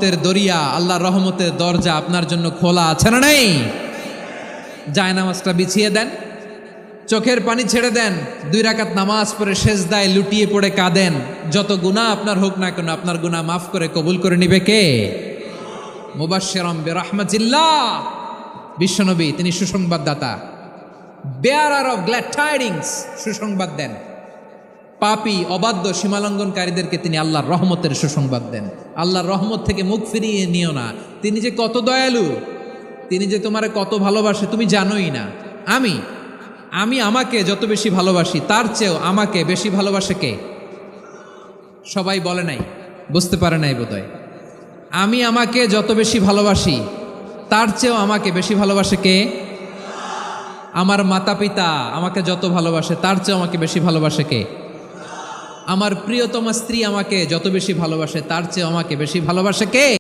দরিয়া, আল্লাহর রহমতের দরজা আপনার জন্য খোলা আছে না নাই? জায়নামাজটা বিছিয়ে দেন, চোখের পানি ছেড়ে দেন, 2 রাকাত নামাজ পড়ে সেজদায় লুটিয়ে পড়ে কাঁদেন। যত গুনাহ আপনার হোক না কেন, আপনার গুনাহ মাফ করে কবুল করে নিবে কে? মুবাশশিরাম বিরহমাতিল্লাহ, বিশ্বনবী তিনি সুসংবাদদাতা, বেয়ারার অফ গ্ল্যাড টাইডিংস, সুসংবাদ দেন। পাপী অবাধ্য সীমালঙ্ঘনকারীদেরকে তিনি আল্লাহর রহমতের সুসংবাদ দেন। আল্লাহর রহমত থেকে মুখ ফিরিয়ে নিও না। তিনি যে কত দয়ালু, তিনি যে তোমারে কত ভালোবাসে তুমি জানোই না। আমি আমাকে যত বেশি ভালোবাসি তার চেয়েও আমাকে বেশি ভালোবাসে কে? সবাই বলে নাই, বুঝতে পারে নাই বোধহয়। আমি আমাকে যত বেশি ভালোবাসি তার চেয়েও আমাকে বেশি ভালোবাসে কে? আমার মাতা পিতা আমাকে যত ভালোবাসে তার চেয়েও আমাকে বেশি ভালোবাসে কে? আমার প্রিয়তমা স্ত্রী আমাকে যত বেশি ভালোবাসে তার চেয়ে আমাকে বেশি ভালোবাসে কে?